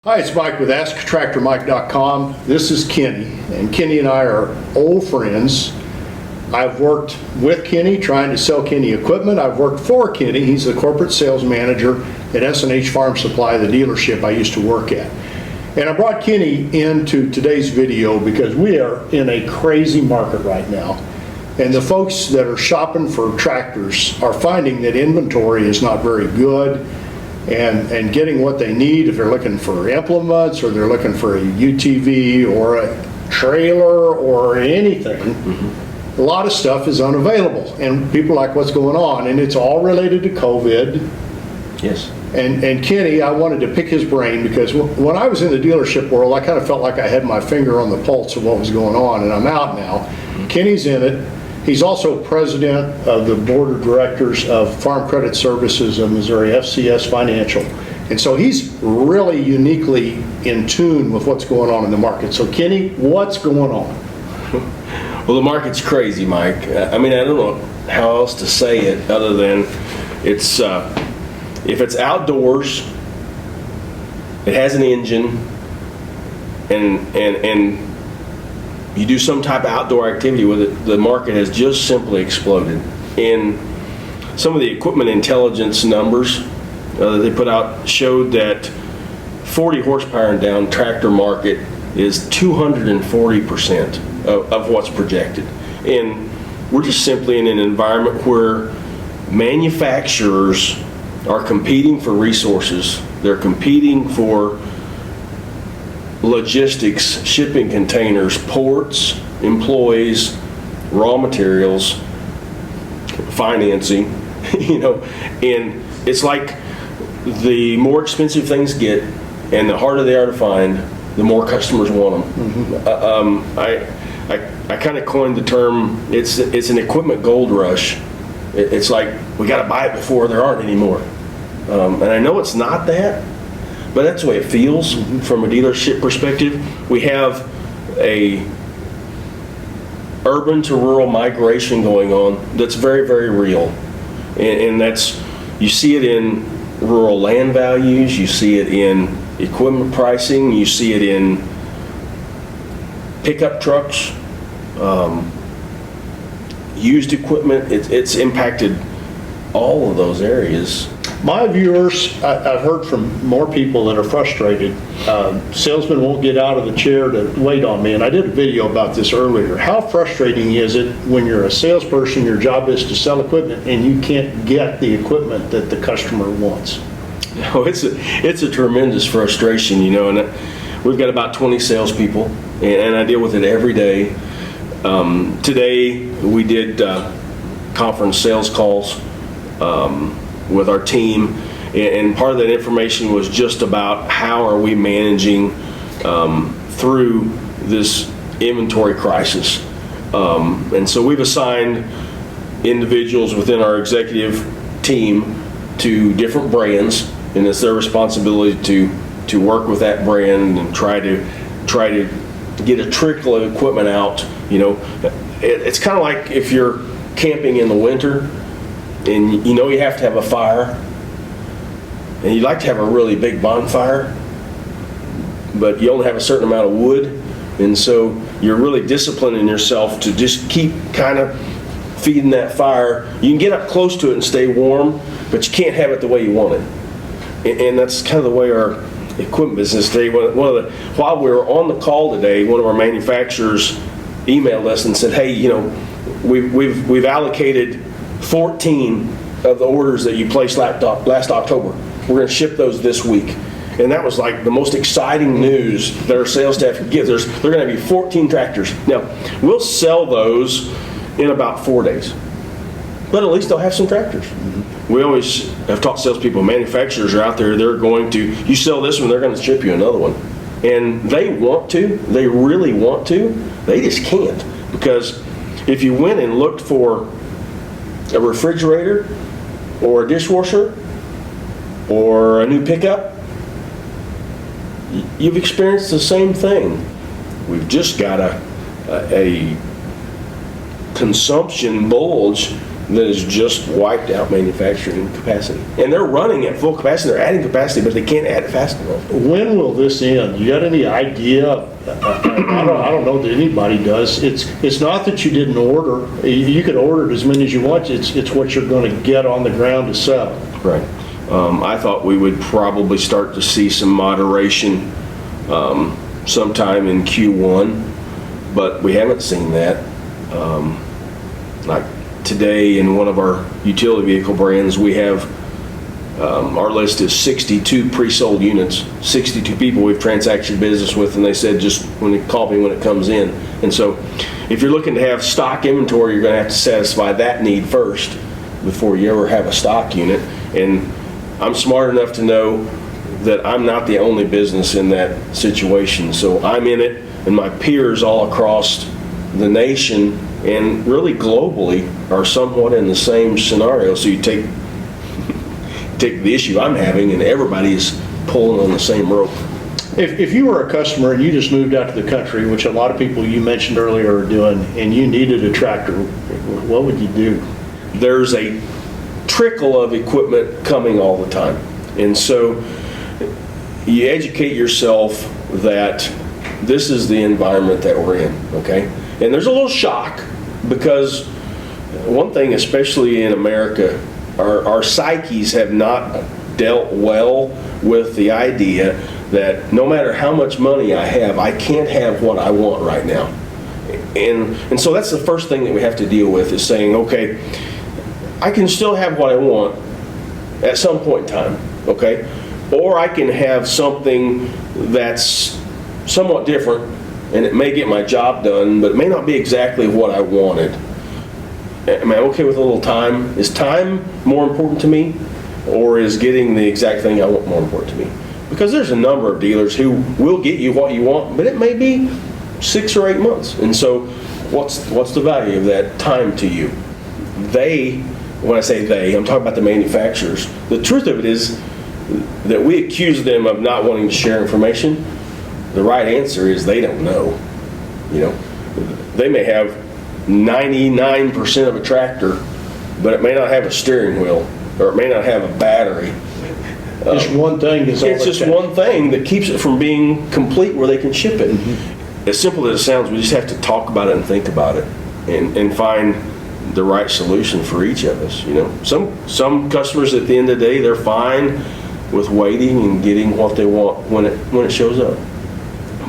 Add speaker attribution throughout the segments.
Speaker 1: Hi, it's Mike with AskTractorMike.com. This is Kenny, and Kenny and I are old friends. I've worked with Kenny trying to sell Kenny equipment. I've worked for Kenny. He's the corporate sales manager at S&H Farm Supply, the dealership I used to work at. And I brought Kenny into today's video because we are in a crazy market right now. And the folks that are shopping for tractors are finding that inventory is not very good. And getting what they need, if they're looking for implements or they're looking for a UTV or a trailer or anything, a lot of stuff is unavailable. And people are like, what's going on? And it's all related to COVID.
Speaker 2: Yes.
Speaker 1: And Kenny, I wanted to pick his brain because when I was in the dealership world, I kind of felt like I had my finger on the pulse of what was going on, and I'm out now. Kenny's in it. He's also president of the board of directors of Farm Credit Services of Missouri, FCS Financial. And so he's really uniquely in tune with what's going on in the market. So Kenny, what's going on?
Speaker 2: Well, the market's crazy, Mike. I mean, I don't know how else to say it other than it's, if it's outdoors, it has an engine, and you do some type of outdoor activity with it, the market has just simply exploded. And some of the equipment intelligence numbers that they put out showed that 40 horsepower and down tractor market is 240% of what's projected. And we're just simply in an environment where manufacturers are competing for resources. They're competing for logistics, shipping containers, ports, employees, raw materials, financing, and it's like the more expensive things get and the harder they are to find, the more customers want them. I kind of coined the term, it's an equipment gold rush. It's like we got to buy it before there aren't any more. And I know it's not that, but that's the way it feels from a dealership perspective. We have a urban to rural migration going on that's very, very real. And that's, you see it in rural land values, you see it in equipment pricing, you see it in pickup trucks, used equipment. It's impacted all of those areas.
Speaker 1: My viewers, I've heard from more people that are frustrated. Salesmen won't get out of the chair to wait on me, and I did a video about this earlier. How frustrating is it when you're a salesperson, your job is to sell equipment, and you can't get the equipment that the customer wants?
Speaker 2: No, it's a tremendous frustration, and we've got about 20 salespeople, and I deal with it every day. Today, we did conference sales calls with our team, and part of that information was just about how are we managing through this inventory crisis. And so we've assigned individuals within our executive team to different brands, and it's their responsibility to work with that brand and try to get a trickle of equipment out. It's kind of like if you're camping in the winter and you have to have a fire, and you'd like to have a really big bonfire, but you only have a certain amount of wood, and so you're really disciplining yourself to just keep kind of feeding that fire. You can get up close to it and stay warm, but you can't have it the way you want it. And that's kind of the way our equipment business today. While we were on the call today, one of our manufacturers emailed us and said, "Hey, we've allocated 14 of the orders that you placed last October. We're going to ship those this week." And that was like the most exciting news that our sales staff could give. They're going to be 14 tractors. Now, we'll sell those in about 4 days, but at least they'll have some tractors. We always have taught salespeople, manufacturers are out there, they're going to, you sell this one, they're going to ship you another one. And they want to, they really want to, they just can't. Because if you went and looked for a refrigerator or a dishwasher or a new pickup, you've experienced the same thing. We've just got a consumption bulge that has just wiped out manufacturing capacity. And they're running at full capacity, they're adding capacity, but they can't add it fast enough.
Speaker 1: When will this end? You got any idea? I don't know that anybody does. It's not that you didn't order. You could order it as many as you want. It's what you're going to get on the ground to sell.
Speaker 2: Right. I thought we would probably start to see some moderation sometime in Q1, but we haven't seen that. Like today in one of our utility vehicle brands, we have our list is 62 pre-sold units, 62 people we've transacted business with, and they said just when they call me when it comes in. And so if you're looking to have stock inventory, you're going to have to satisfy that need first before you ever have a stock unit. And I'm smart enough to know that I'm not the only business in that situation. So I'm in it, and my peers all across the nation and really globally are somewhat in the same scenario. So you take the issue I'm having, and everybody's pulling on the same rope.
Speaker 1: If you were a customer and you just moved out to the country, which a lot of people you mentioned earlier are doing, and you needed a tractor, what would you do?
Speaker 2: There's a trickle of equipment coming all the time. And so you educate yourself that this is the environment that we're in, okay? And there's a little shock because one thing, especially in America, our psyches have not dealt well with the idea that no matter how much money I have, I can't have what I want right now. And so that's the first thing that we have to deal with, is saying, okay, I can still have what I want at some point in time, okay? Or I can have something that's somewhat different, and it may get my job done, but it may not be exactly what I wanted. Am I okay with a little time? Is time more important to me, or is getting the exact thing I want more important to me? Because there's a number of dealers who will get you what you want, but it may be 6 or 8 months. And so what's the value of that time to you? When I say they, I'm talking about the manufacturers. The truth of it is that we accuse them of not wanting to share information. The right answer is they don't know. You know, they may have 99% of a tractor, but it may not have a steering wheel, or it may not have a battery.
Speaker 1: Just one thing is all
Speaker 2: It's just one thing that keeps it from being complete where they can ship it. Mm-hmm. As simple as it sounds, we just have to talk about it and think about it and find the right solution for each of us. You know, some customers at the end of the day, they're fine with waiting and getting what they want when it shows up.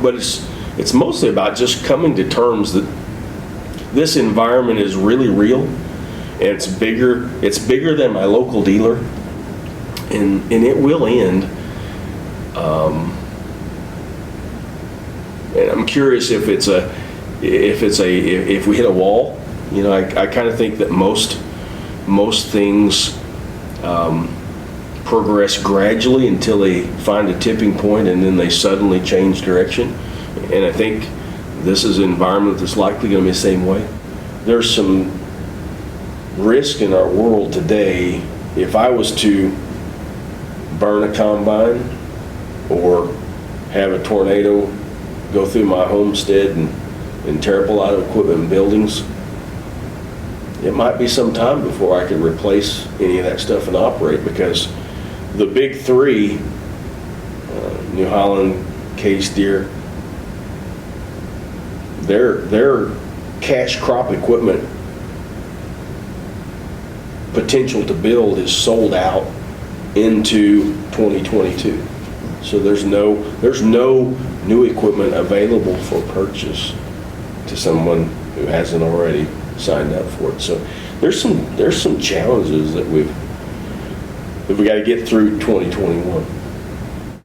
Speaker 2: But it's mostly about just coming to terms that this environment is really real, and it's bigger than my local dealer, and it will end. And I'm curious if we hit a wall. You know, I kind of think that most things progress gradually until they find a tipping point, and then they suddenly change direction. And I think this is an environment that's likely going to be the same way. There's some risk in our world today. If I was to burn a combine or have a tornado go through my homestead and tear up a lot of equipment and buildings, it might be some time before I can replace any of that stuff and operate, because the big three, New Holland, Case Deer, their cash crop equipment potential to build is sold out into 2022. So there's no new equipment available for purchase to someone who hasn't already signed up for it. So there's some challenges that we got to get through 2021.